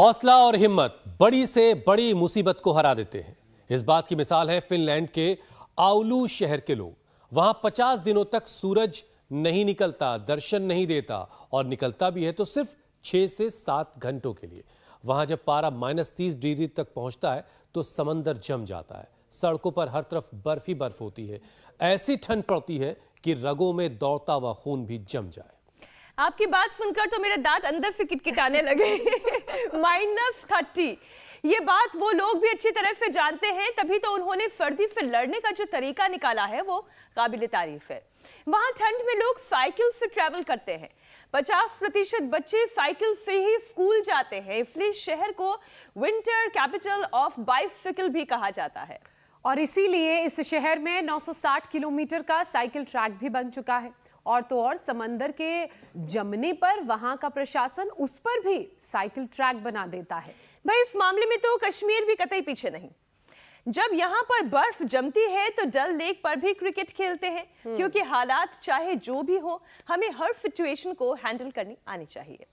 हौसला और हिम्मत बड़ी से बड़ी मुसीबत को हरा देते हैं। इस बात की मिसाल है फिनलैंड के आउलू शहर के लोग। वहां 50 दिनों तक सूरज नहीं निकलता, दर्शन नहीं देता, और निकलता भी है तो सिर्फ 6 से 7 घंटों के लिए। वहां जब पारा -30 डिग्री तक पहुंचता है तो समंदर जम जाता है। सड़कों पर हर तरफ बर्फ ही बर्फ होती है। ऐसी ठंड पड़ती है कि रगों में दौड़ता हुआ खून भी जम जाए। आपकी बात सुनकर तो मेरे दांत अंदर से किटकिटाने लगे। -30, ये बात वो लोग भी अच्छी तरह से जानते हैं, तभी तो उन्होंने सर्दी से लड़ने का जो तरीका निकाला है वो काबिले तारीफ है। वहां ठंड में लोग साइकिल से ट्रैवल करते हैं। 50% बच्चे साइकिल से ही स्कूल जाते हैं, इसलिए शहर को विंटर कैपिटल ऑफ बाइसिकल भी कहा जाता है। और इसीलिए इस शहर में 960 किलोमीटर का साइकिल ट्रैक भी बन चुका है। और तो और समंदर के जमने पर वहां का प्रशासन उस पर भी साइकिल ट्रैक बना देता है। भाई इस मामले में तो कश्मीर भी कतई पीछे नहीं। जब यहाँ पर बर्फ जमती है तो डल लेक पर भी क्रिकेट खेलते हैं, क्योंकि हालात चाहे जो भी हो, हमें हर सिचुएशन को हैंडल करनी आनी चाहिए।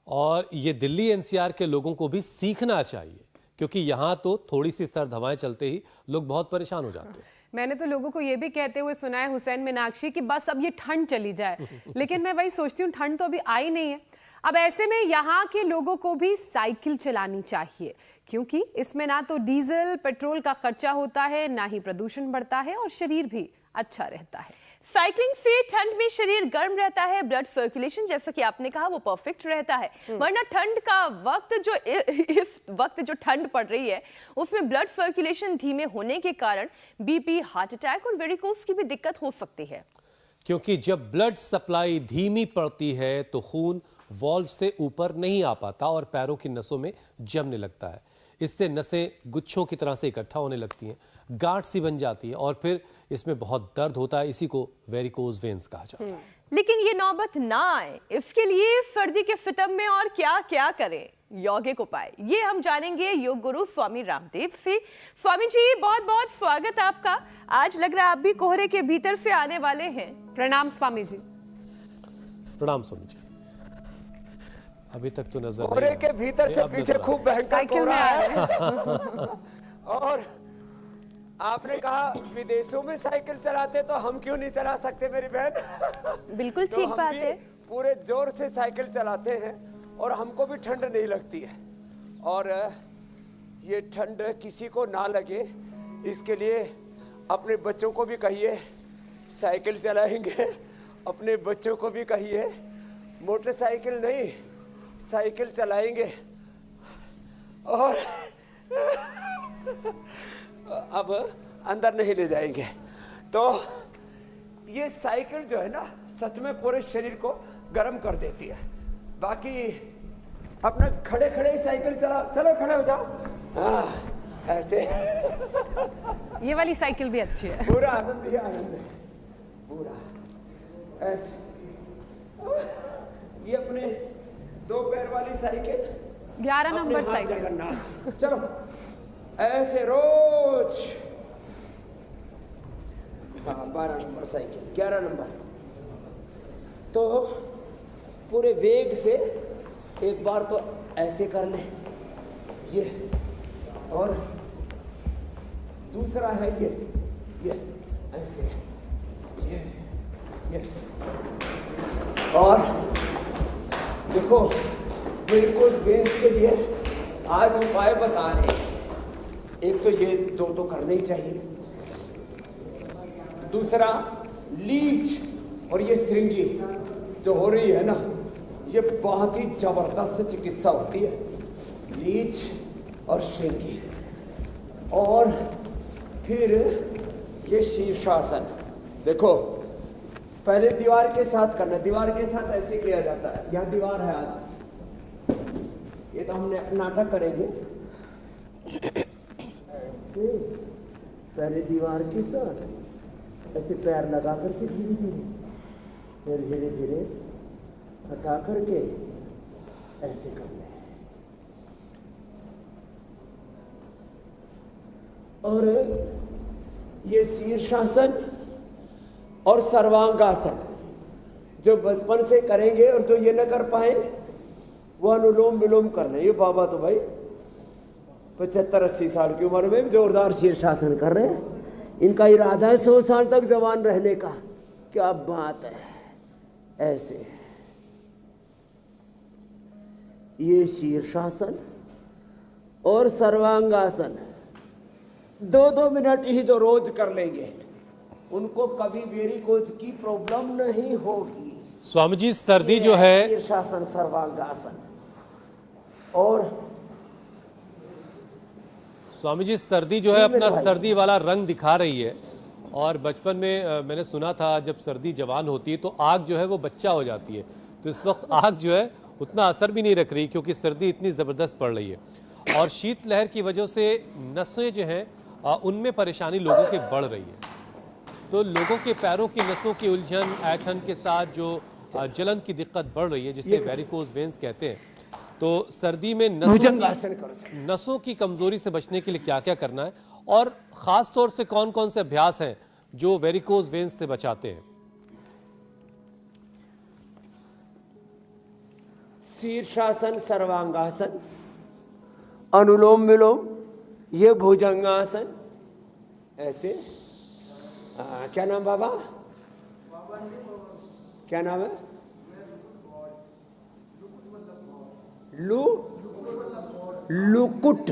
और ये दिल्ली एनसीआर के लोगों को भी सीखना चाहिए, क्योंकि यहाँ तो थोड़ी सी सर्द हवाएं चलते ही लोग बहुत परेशान हो जाते हैं। मैंने तो लोगों को ये भी कहते हुए सुना है, हुसैन मीनाक्षी, कि बस अब ये ठंड चली जाए। लेकिन मैं वही सोचती हूँ, ठंड तो अभी आई नहीं है। अब ऐसे में यहाँ के लोगों को भी साइकिल चलानी चाहिए, क्योंकि इसमें ना तो डीजल पेट्रोल का खर्चा होता है, ना ही प्रदूषण बढ़ता है, और शरीर भी अच्छा रहता है। साइकिलिंग से ठंड में शरीर गर्म रहता है, ब्लड सर्कुलेशन जैसा कि आपने कहा वो परफेक्ट रहता है। वरना ठंड का वक्त जो इस वक्त जो ठंड पड़ रही है उसमें ब्लड सर्कुलेशन धीमे होने के कारण बीपी, हार्ट अटैक और वेरिकोस की भी दिक्कत हो सकती है। क्योंकि जब ब्लड सप्लाई धीमी पड़ती है तो खून वॉल्व से ऊपर नहीं आ पाता और पैरों की नसों में जमने लगता है। इससे नसें गुच्छों की तरह से इकट्ठा होने लगती हैं, गांठ सी बन जाती है, और फिर इसमें बहुत दर्द होता है। इसी को वेरिकोज वेन्स कहा जाता है। लेकिन ये नौबत ना आए, इसके लिए सर्दी के सितम में और क्या क्या करें, यौगिक उपाय, ये हम जानेंगे योग गुरु स्वामी रामदेव से। स्वामी जी, बहुत बहुत स्वागत आपका। आज लग रहा है आप भी कोहरे के भीतर से आने वाले हैं। प्रणाम स्वामी जी। प्रणाम स्वामी जी। अभी तक तो नजर कोहरे के भीतर से पीछे खूब भयंकर कोहरा है। और आपने कहा विदेशों में साइकिल चलाते, तो हम क्यों नहीं चला सकते मेरी बहन? बिल्कुल ठीक बात है। पूरे जोर से साइकिल चलाते हैं और हमको भी ठंड नहीं लगती है। और ये ठंड किसी को ना लगे, इसके लिए अपने बच्चों को भी कहिए साइकिल चलाएंगे। अपने बच्चों को भी कहिए मोटरसाइकिल नहीं, साइकिल चलाएंगे। और अब अंदर नहीं ले जाएंगे। तो ये साइकिल जो है ना, सच में पूरे शरीर को गर्म कर देती है। बाकी अपना खड़े खड़े ही साइकिल चला, चलो खड़े हो जाओ। ऐसे ये वाली साइकिल भी अच्छी है। पूरा आनंद ही आनंद है, पूरा ऐसे। ये अपने 2 पैर वाली साइकिल, 11 नंबर साइकिल। जगन्नाथ, चलो ऐसे रोज। हाँ, 12 नंबर साइकिल, 11 नंबर। तो पूरे वेग से एक बार तो ऐसे कर ले ये, और दूसरा है ये ऐसे, ये और देखो वेरिकोज वेन्स के लिए आज उपाय बता रहे हैं। एक तो ये 2 तो करने ही चाहिए, दूसरा लीच और ये श्रृंगी जो हो रही है ना, ये बहुत ही जबरदस्त चिकित्सा होती है, लीच और श्रृंगी। और फिर ये शीर्षासन, देखो पहले दीवार के साथ करना, दीवार के साथ ऐसे किया जाता है। यहाँ दीवार है, आज ये तो हमने नाटक करेंगे ऐसे, पहले दीवार के साथ ऐसे पैर लगा करके धीरे धीरे, फिर धीरे धीरे हटा करके ऐसे करना है। और ये शीर्षासन और सर्वांगासन जो बचपन से करेंगे, और जो ये न कर पाए वो अनुलोम विलोम कर रहे हैं। ये बाबा तो भाई 75-80 साल की उम्र में जोरदार शीर्षासन कर रहे हैं। इनका इरादा है 100 साल तक जवान रहने का। क्या बात है। ऐसे ये शीर्षासन और सर्वांगासन 2-2 मिनट ही जो रोज कर लेंगे उनको कभी वेरिकोज की प्रॉब्लम नहीं होगी। स्वामी जी सर्दी जो है, शीर्षासन सर्वांगासन। और स्वामी जी सर्दी जो है अपना सर्दी वाला रंग दिखा रही है। और बचपन में मैंने सुना था जब सर्दी जवान होती है तो आग जो है वो बच्चा हो जाती है। तो इस वक्त आग जो है उतना असर भी नहीं रख रही क्योंकि सर्दी इतनी ज़बरदस्त पड़ रही है। और शीतलहर की वजह से नसें जो हैं उनमें परेशानी लोगों की बढ़ रही है। तो लोगों के पैरों की नसों की उलझन, ऐंठन के साथ जो जलन की दिक्कत बढ़ रही है जिसे वेरिकोज वेन्स कहते हैं। तो सर्दी में नसों की कमजोरी से बचने के लिए क्या क्या करना है और ख़ास तौर से कौन कौन से अभ्यास हैं जो वेरिकोज वेन्स से बचाते हैं? शीर्षासन सर्वांगासन, अनुलोम विलोम, ये भुजंगासन। ऐसे क्या नाम बाबा? क्या नाम है? लुकुट।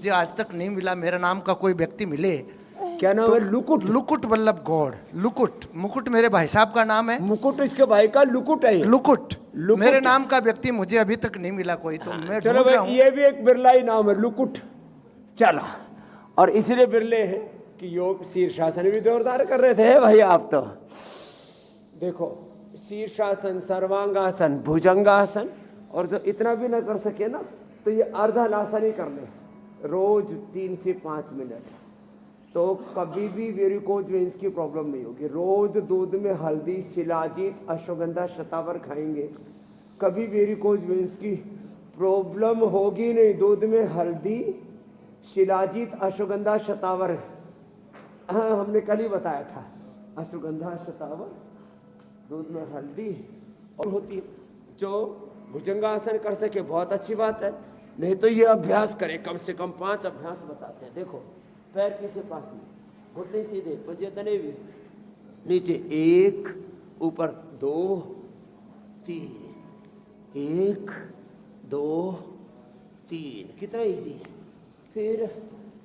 जी आज तक नहीं मिला मेरा नाम का कोई व्यक्ति मिले। क्या नाम है? लुकुट। लुकुट वल्लभ गौड़। लुकुट, मुकुट मेरे भाई साहब का नाम है। मुकुट इसके भाई का, लुकुट है। लुकुट मेरे नाम का व्यक्ति मुझे अभी तक नहीं मिला कोई। तो मैं चलो भाई ये भी एक बिरला ही नाम है, लुकुट। चला। और इसलिए बिरले हैं कि योग शीर्षासन भी जोरदार कर रहे थे भाई आप तो। देखो शीर्षासन, सर्वांगासन, भुजंगासन, और जो इतना भी ना कर सके ना तो ये अर्धलासन ही कर ले रोज 3 से 5 मिनट। तो कभी भी वेरिकोज वेन्स की प्रॉब्लम नहीं होगी। रोज दूध में हल्दी, शिलाजीत, अश्वगंधा, शतावर खाएंगे, कभी वेरिकोज वेन्स की प्रॉब्लम होगी नहीं। दूध में हल्दी, शिलाजीत, अश्वगंधा, शतावर, हाँ हमने कल ही बताया था। अश्वगंधा, शतावर, दूध में हल्दी और होती है। जो भुजंगासन कर सके बहुत अच्छी बात है, नहीं तो ये अभ्यास करें। कम से कम 5 अभ्यास बताते हैं। देखो पैर किसी पास में, घुटने सीधे, पंजे भी नीचे, 1 ऊपर 2 3, 1 2 3। कितना इजी है। फिर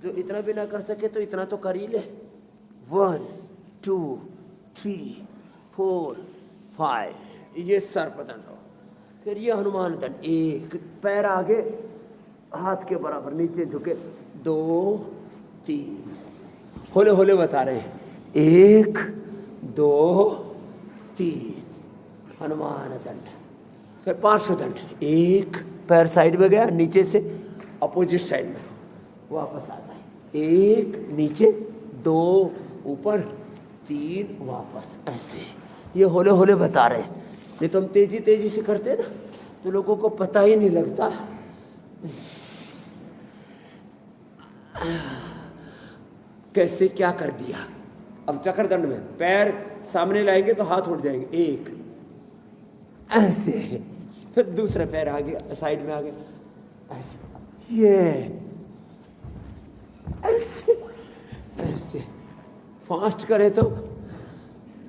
जो इतना भी ना कर सके तो इतना तो कर ही ले। 1 2 3 4 5, ये सर्पदंड हो। फिर ये हनुमान दंड, 1 पैर आगे हाथ के बराबर, नीचे झुके, 2 3। होले होले बता रहे हैं, 1 2 3 हनुमान दंड। फिर पार्श्व दंड, 1 पैर साइड में गया, नीचे से अपोजिट साइड में वापस आ गए, 1 नीचे, 2 ऊपर, 3 वापस। ऐसे ये होले होले बता रहे हैं। नहीं तो हम तेजी तेजी से करते ना तो लोगों को पता ही नहीं लगता। कैसे क्या कर दिया। अब चक्रदंड में पैर सामने लाएंगे तो हाथ उठ जाएंगे, 1 ऐसे, फिर दूसरा पैर आ गया साइड में आ गया, ऐसे, ये ऐसे ऐसे। फास्ट करे तो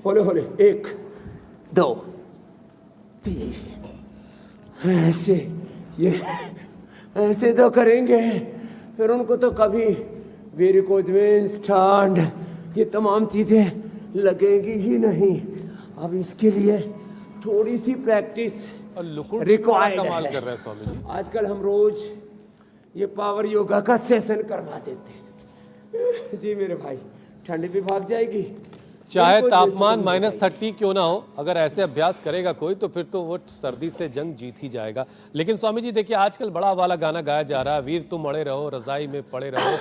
होले होले, 1 2 3 ऐसे। ये ऐसे तो करेंगे फिर उनको तो कभी वेरिकोज वेन्स, ठंड, ये तमाम चीजें लगेंगी ही नहीं। अब इसके लिए थोड़ी सी प्रैक्टिस रिक्वायर्ड कमाल है। कर रहे हैं स्वामी जी। आजकल हम रोज ये पावर योगा का सेशन करवा देते हैं। जी मेरे भाई, ठंड भी भाग जाएगी, चाहे तापमान -30 क्यों ना हो, अगर ऐसे अभ्यास करेगा कोई तो फिर तो वो सर्दी से जंग जीत ही जाएगा। लेकिन स्वामी जी देखिए आजकल बड़ा वाला गाना गाया जा रहा है, वीर तुम अड़े रहो, रजाई में पड़े रहो,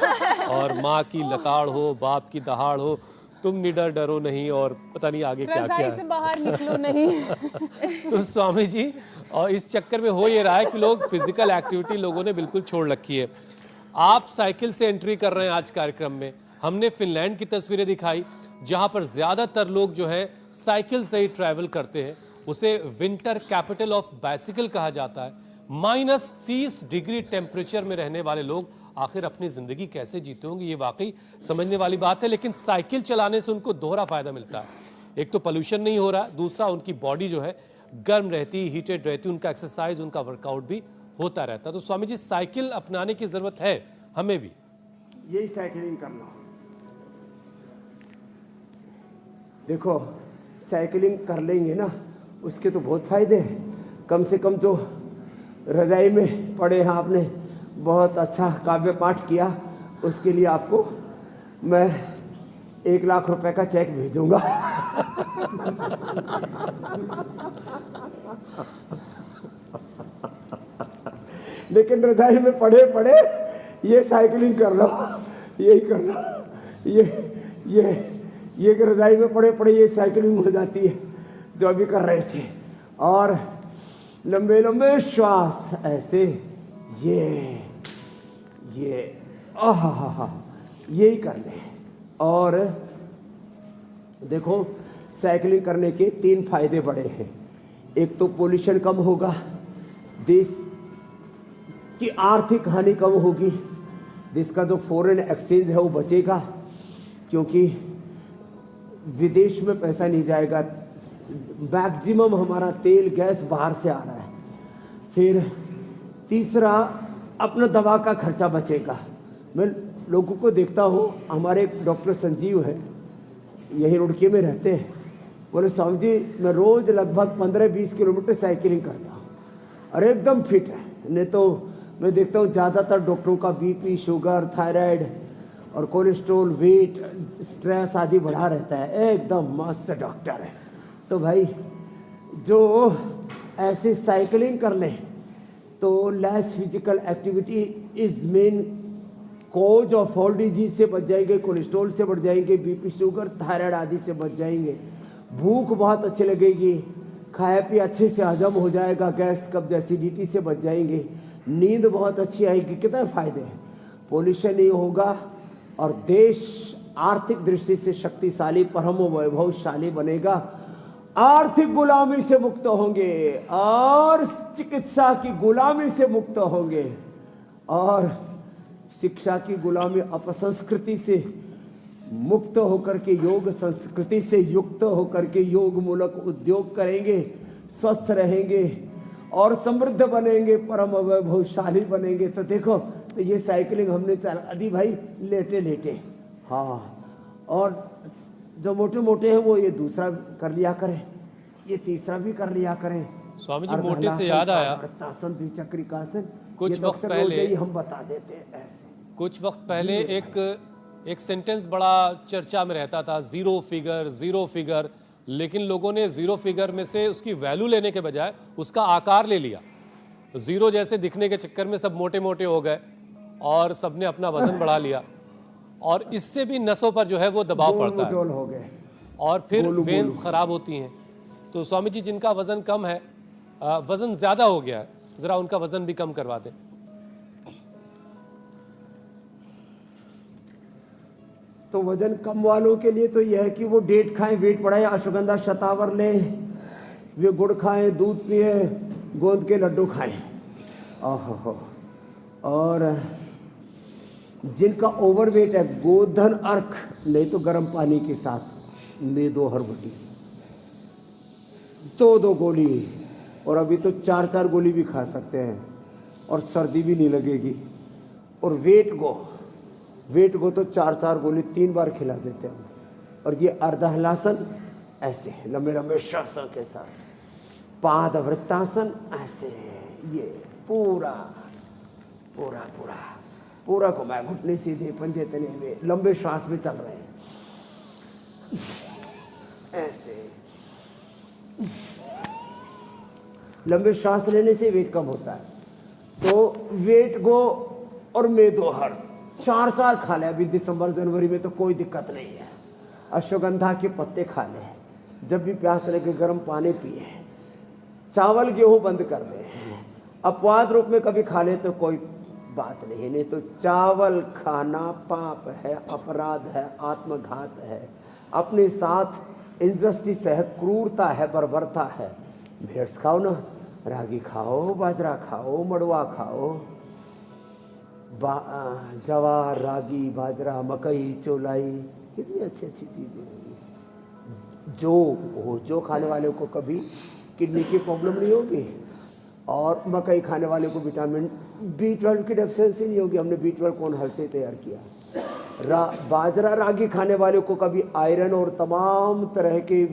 और माँ की लताड़ हो, बाप की दहाड़ हो, तुम निडर डरो नहीं, और पता नहीं आगे क्या क्या रजाई से बाहर निकलो नहीं। तो स्वामी जी, और इस चक्कर में हो ये रहा है कि लोग फिजिकल एक्टिविटी लोगों ने बिल्कुल छोड़ रखी है। आप साइकिल से एंट्री कर रहे हैं आज कार्यक्रम में। हमने फिनलैंड की तस्वीरें दिखाई जहां पर ज्यादातर लोग जो है साइकिल से ही ट्रैवल करते हैं। उसे विंटर कैपिटल ऑफ बाइसिकल कहा जाता है। -30 डिग्री टेम्परेचर में रहने वाले लोग आखिर अपनी जिंदगी कैसे जीते होंगे, ये वाकई समझने वाली बात है। लेकिन साइकिल चलाने से उनको दोहरा फायदा मिलता है। एक तो पोल्यूशन नहीं हो रहा, दूसरा उनकी बॉडी जो है गर्म रहती, हीटेड रहती, उनका एक्सरसाइज, उनका वर्कआउट भी होता रहता। तो स्वामी जी, साइकिल अपनाने की जरूरत है हमें भी। यही साइकिलिंग करना। देखो, साइकिलिंग कर लेंगे ना, उसके तो बहुत फायदे हैं। कम से कम जो रजाई में पड़े हैं, आपने बहुत अच्छा काव्य पाठ किया, उसके लिए आपको मैं 1 लाख रुपए का चेक भेजूंगा। लेकिन रजाई में पड़े पड़े ये साइकिलिंग कर लो, यही कर लो। ये रजाई में पड़े पड़े ये साइकिलिंग हो जाती है जो अभी कर रहे थे। और लंबे लंबे श्वास ऐसे, ये यही कर ले। और देखो, साइकिलिंग करने के 3 फायदे बड़े हैं। एक तो पोल्यूशन कम होगा, देश की आर्थिक हानि कम होगी, देश का जो फॉरेन एक्सचेंज है वो बचेगा, क्योंकि विदेश में पैसा नहीं जाएगा। मैक्सिमम हमारा तेल गैस बाहर से आ रहा है। फिर तीसरा, अपना दवा का खर्चा बचेगा। मैं लोगों को देखता हूँ, हमारे डॉक्टर संजीव है, यही रुड़की में रहते हैं, बोले स्वामी जी मैं रोज लगभग 15-20 किलोमीटर साइकिलिंग करता हूँ और एकदम फिट है। नहीं तो मैं देखता हूँ ज़्यादातर डॉक्टरों का बीपी, शुगर, थायराइड और कोलेस्ट्रॉल, वेट, स्ट्रेस आदि बढ़ा रहता है। एकदम मस्त डॉक्टर है। तो भाई जो ऐसे साइकिलिंग कर लें तो less physical activity is main cause of all disease से बच जाएंगे, कोलेस्ट्रॉल से बच जाएंगे, बीपी, शुगर, थायराइड आदि से बच जाएंगे। भूख बहुत अच्छी लगेगी, खाया पिया अच्छे से हजम हो जाएगा, गैस कब्ज एसिडिटी से बच जाएंगे, नींद बहुत अच्छी आएगी। कितने फायदे हैं। पोल्यूशन नहीं होगा और देश आर्थिक दृष्टि से शक्तिशाली, परम वैभवशाली बनेगा। आर्थिक गुलामी से मुक्त होंगे और चिकित्सा की गुलामी से मुक्त होंगे और शिक्षा की गुलामी, अपसंस्कृति से मुक्त होकर के योग संस्कृति से युक्त होकर के योग मूलक उद्योग करेंगे, स्वस्थ रहेंगे और समृद्ध बनेंगे, परम वैभवशाली बनेंगे। तो देखो, तो ये साइकिलिंग हमने चला अभी भाई लेटे लेटे, हाँ। और जो मोटे मोटे हैं वो ये दूसरा कर लिया करें, ये तीसरा भी कर लिया करें। स्वामी जी, मोटे से याद आया, द्विचक्रिकासन, कुछ वक्त पहले हम बता देते हैं ऐसे। कुछ वक्त पहले एक सेंटेंस बड़ा चर्चा में रहता था, जीरो फिगर, लेकिन लोगों ने जीरो फिगर में से उसकी वैल्यू लेने के बजाय उसका आकार ले लिया। जीरो जैसे दिखने के चक्कर में सब मोटे मोटे हो गए और सबने अपना वजन बढ़ा लिया और इससे भी नसों पर जो है वो दबाव पड़ता है हो गए और फिर वेन्स खराब होती हैं। तो स्वामी जी, जिनका वजन कम है, वजन ज्यादा हो गया है, जरा उनका वजन भी कम करवा दें। तो वजन कम वालों के लिए तो यह है कि वो डेट खाएं, वेट बढ़ाएं, अश्वगंधा शतावर लें, वे गुड़ खाएं, दूध पिए, गोंद के लड्डू खाएं। ओहो। और जिनका ओवरवेट है, गोधन अर्क नहीं तो गर्म पानी के साथ मेदो हरबटी 2 गोली, और अभी तो 4 गोली भी खा सकते हैं और सर्दी भी नहीं लगेगी। और वेट गो तो 4 गोली 3 बार खिला देते हैं। और ये अर्धहलासन ऐसे लंबे लंबे श्वासों के साथ, पाद वृत्तासन ऐसे, ये पूरा पूरा पूरा पूरा घुमाए, घुटने सीधे, पंजे तने में, लंबे श्वास में चल रहे हैं ऐसे। लंबे श्वास लेने से वेट कम होता है। तो वेट गो और मेदोहर 4 खा ले। अभी दिसंबर जनवरी में तो कोई दिक्कत नहीं है। अश्वगंधा के पत्ते खा ले, जब भी प्यास लगे गर्म पानी पिए, चावल गेहूं बंद कर दे, अपवाद रूप में कभी खा ले तो कोई बात नहीं तो चावल खाना पाप है, अपराध है, आत्मघात है, अपने साथ इनजस्टिस है, क्रूरता है, बर्बरता है। भेट्स खाओ ना, रागी खाओ, बाजरा खाओ, मड़वा खाओ, जवार, रागी, बाजरा, मकई, चौलाई, कितनी अच्छी अच्छी चीज़ें हैं। जो खाने वाले को कभी किडनी की प्रॉब्लम नहीं होगी, और मकई खाने वाले को विटामिन B12 की डेफिशिएंसी नहीं होगी। हमने B12 कौन हल से तैयार किया। बाजरा, रागी खाने वाले को कभी आयरन और तमाम तरह के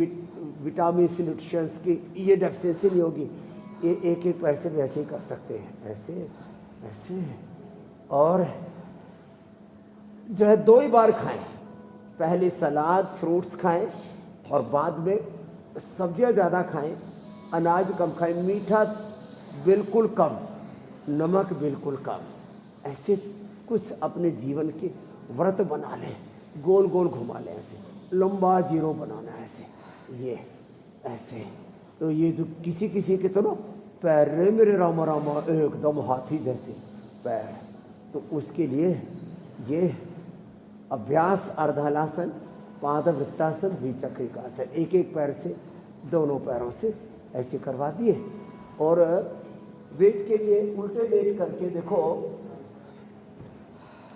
विटामिन न्यूट्रिशंस की ये डेफिशिएंसी नहीं होगी। ये एक एक पैसे भी ऐसे ही कर सकते हैं, ऐसे ऐसे। और जो है 2 ही बार खाएं, पहले सलाद फ्रूट्स खाएं और बाद में सब्जियां ज़्यादा खाएं, अनाज कम खाएं, मीठा बिल्कुल कम, नमक बिल्कुल कम। ऐसे कुछ अपने जीवन के व्रत बना लें, गोल गोल घुमा लें, ऐसे लंबा जीरो बनाना है, ऐसे ये ऐसे। तो ये जो किसी किसी के तो ना पैर रे मेरे रामा रामा एकदम हाथी जैसे पैर, तो उसके लिए ये अभ्यास अर्धहलासन, पादवृत्तासन, द्विचक्रिकासन, एक एक पैर से, दोनों पैरों से ऐसे करवा दिए। और वेट के लिए उल्टे लेट करके देखो,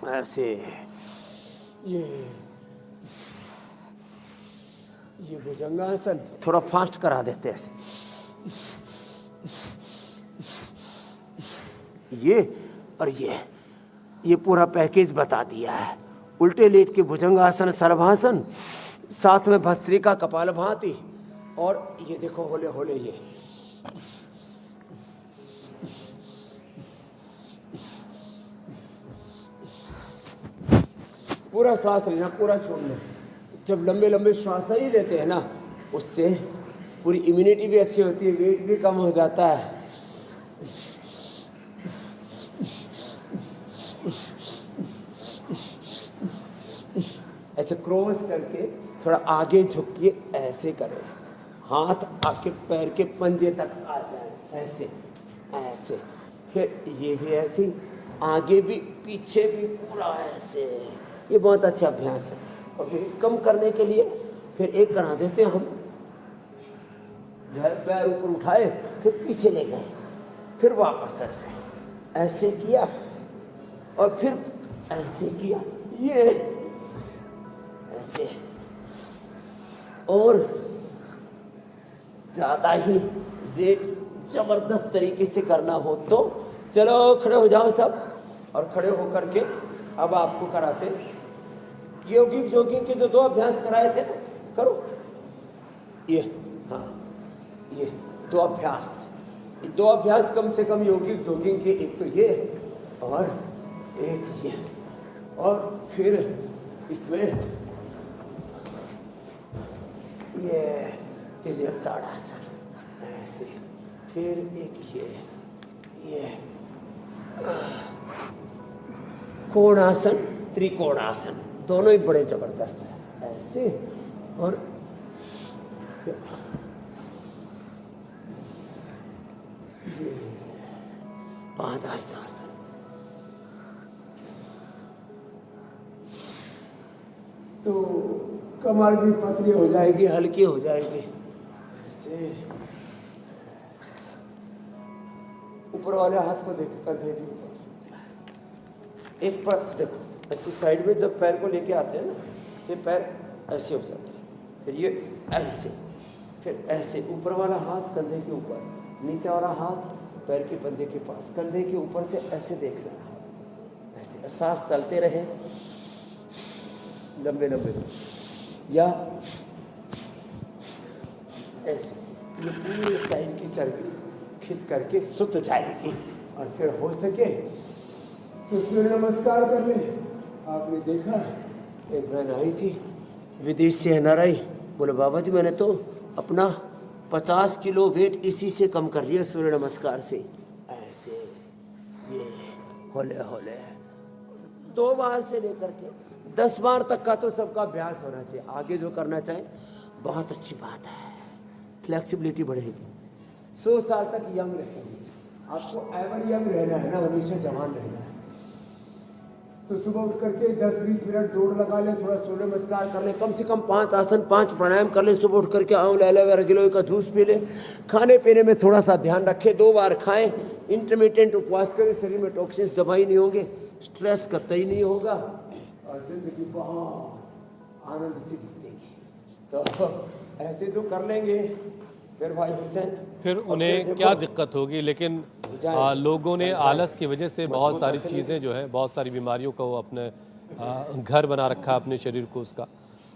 ऐसे ये भुजंगासन थोड़ा फास्ट करा देते हैं ऐसे, ये और ये पूरा पैकेज बता दिया है। उल्टे लेट के भुजंगासन, सर्वासन, साथ में भस्त्रिका, कपालभाति, और ये देखो होले होले ये पूरा सांस लेना, पूरा छोड़ना। जब लंबे लंबे श्वास ही लेते हैं ना, उससे पूरी इम्यूनिटी भी अच्छी होती है, वेट भी कम हो जाता है। ऐसे क्रॉस करके थोड़ा आगे झुकिए, ऐसे करें, हाथ आपके पैर के पंजे तक आ जाए, ऐसे ऐसे। फिर ये भी ऐसे, आगे भी पीछे भी, पूरा ऐसे। ये बहुत अच्छा अभ्यास है। और फिर कम करने के लिए फिर एक करा देते हैं हम, जो है पैर ऊपर उठाए, फिर पीछे ले गए, फिर वापस ऐसे ऐसे किया, और फिर ऐसे किया, ये ऐसे। और ज़्यादा ही वेट जबरदस्त तरीके से करना हो तो चलो खड़े हो जाओ सब, और खड़े होकर के अब आपको कराते योगिक जोगिंग के जो 2 अभ्यास कराए थे ना, करो ये, हाँ ये 2 अभ्यास, 2 अभ्यास कम से कम योगिक जोगिंग के, एक तो ये और एक ये। और फिर इसमें ये तिर्यक ताड़ासन ऐसे, फिर एक ये कोणासन, त्रिकोणासन, दोनों ही बड़े जबरदस्त हैं, ऐसे। और ये पादास्तासन, तो कमर भी पतली हो जाएगी, हल्की हो जाएगी, ऐसे। ऊपर वाले हाथ को देख कर देगी, एक पर देखो, ऐसी साइड में जब पैर को लेके आते हैं ना, तो पैर ऐसे हो जाते हैं, फिर ये ऐसे, फिर ऐसे। ऊपर वाला हाथ कंधे के ऊपर, नीचे वाला हाथ पैर के पंजे के पास, कंधे के ऊपर से ऐसे देख रहे, ऐसे। सांस चलते रहे लंबे लंबे, या ऐसे। ये पूरी साइड की चर्बी खींच करके सुत जाएगी। और फिर हो सके तो सूर्य नमस्कार कर ले। आपने देखा, एक बहन आई थी विदेश से, NRI, बोले बाबा जी मैंने तो अपना 50 किलो वेट इसी से कम कर लिया, सूर्य नमस्कार से। ऐसे ये होले होले 2 बार से लेकर के 10 बार तक का तो सबका अभ्यास होना चाहिए। आगे जो करना चाहे बहुत अच्छी बात है, फ्लेक्सिबिलिटी बढ़ेगी। 100 साल तक यंग रहेंगे। आपको एवर यंग रहना है ना, हमेशा जवान रहना है। तो सुबह उठ करके 10-20 मिनट दौड़ लगा ले, थोड़ा सूर्य नमस्कार कर ले, कम से कम 5 आसन 5 प्राणायाम कर ले, सुबह उठ करके आंवला एलोवेरा गिलोय का जूस पी ले, खाने पीने में थोड़ा सा ध्यान रखे, 2 बार खाएं, इंटरमीडिएट उपवास करें, शरीर में टॉक्सिन्स जमा ही नहीं होंगे, स्ट्रेस कतई नहीं होगा और जिंदगी बहुत आनंद से बीतेगी। तो ऐसे जो कर लेंगे फिर भाई हुसैन, फिर उन्हें क्या दिक्कत होगी। लेकिन लोगों ने आलस की वजह से बहुत सारी चीज़ें जो है, बहुत सारी बीमारियों को अपने घर बना रखा है अपने शरीर को उसका।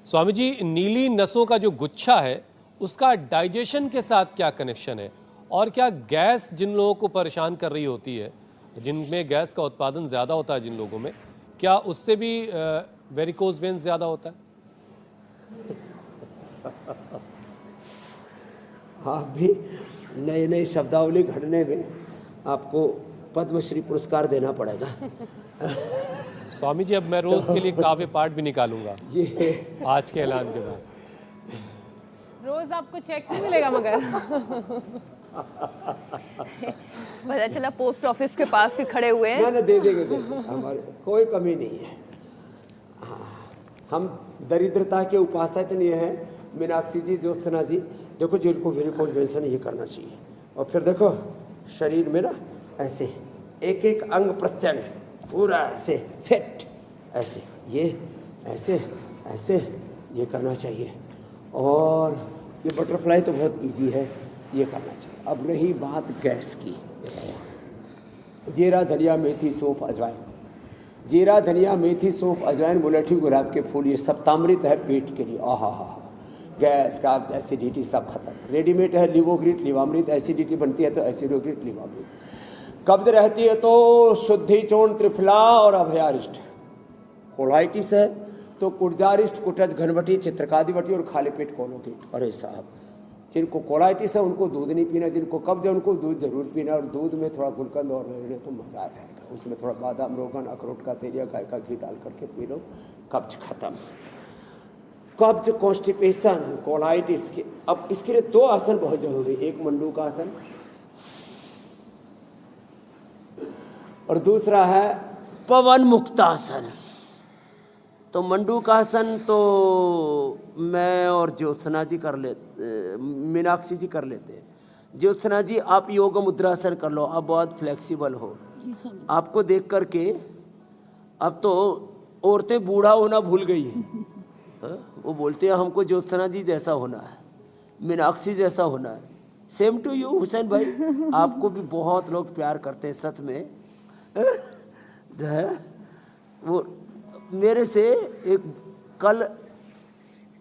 स्वामी जी, नीली नसों का जो गुच्छा है उसका डाइजेशन के साथ क्या कनेक्शन है, और क्या गैस जिन लोगों को परेशान कर रही होती है, जिनमें गैस का उत्पादन ज़्यादा होता है जिन लोगों में, क्या उससे भी वेरिकोज वेन्स ज़्यादा होता है? आप भी नई नई शब्दावली घड़ने में आपको पद्मश्री पुरस्कार देना पड़ेगा। स्वामी जी, अब मैं रोज़ के लिए काव्य पाठ भी निकालूंगा ये आज के ऐलान के बाद। रोज आपको चेक नहीं मिलेगा मगर पता चला पोस्ट ऑफिस के पास ही खड़े हुए हैं। ना दे देंगे, हमारे कोई कमी नहीं है। हाँ, हम दरिद्रता के उपासक नहीं है। मीनाक्षी जी, ज्योत्सना जी, देखो जिनको वेरिकोज वेन्स ये करना चाहिए, और फिर देखो शरीर में ना ऐसे एक एक अंग प्रत्यंग पूरा ऐसे फिट, ऐसे ये ऐसे ऐसे ये करना चाहिए। और ये बटरफ्लाई तो बहुत इजी है, ये करना चाहिए। अब रही बात गैस की, जीरा धनिया मेथी सौंफ अजवाइन, जीरा धनिया मेथी सौंफ अजवाइन मुलेठी गुलाब के फूल, ये सप्तामृत है पेट के लिए। आहा हा, गैस का एसिडिटी सब खत्म। रेडीमेड है लिवोग्रिट लिवामृत, एसिडिटी बनती है तो एसिडोग्रिट लिवामृत। कब्ज रहती है तो शुद्धि चूर्ण त्रिफला और अभयारिष्ट। कोलाइटिस है तो कुर्जारिष्ट कुटज घनवटी चित्रकादिवटी और खाली पेट कोलोगेट। अरे साहब, जिनको कोलाइटिस है उनको दूध नहीं पीना, जिनको कब्ज है उनको दूध जरूर पीना, और दूध में थोड़ा गुलकंद और लेने तो मजा आ जाएगा। उसमें थोड़ा बादाम रोगन अखरोट का तेल या गाय का घी डाल करके पी लो, कब्ज खत्म। कब्ज, कॉन्स्टिपेशन, कोलाइटिस के, अब इसके लिए 2 आसन बहुत जरूरी, एक मंडूक आसन और दूसरा है पवन मुक्तासन। तो मंडूकासन तो मैं और ज्योत्सना जी कर लेते, मीनाक्षी जी कर लेते हैं। ज्योत्सना जी आप योग मुद्रासन कर लो, आप बहुत फ्लेक्सिबल हो। आपको देख करके अब तो औरतें बूढ़ा होना भूल गई हैं। वो बोलते हैं हमको ज्योत्सना जी जैसा होना है, मीनाक्षी जैसा होना है। सेम टू यू हुसैन भाई, आपको भी बहुत लोग प्यार करते हैं सच में। जो है वो मेरे से एक कल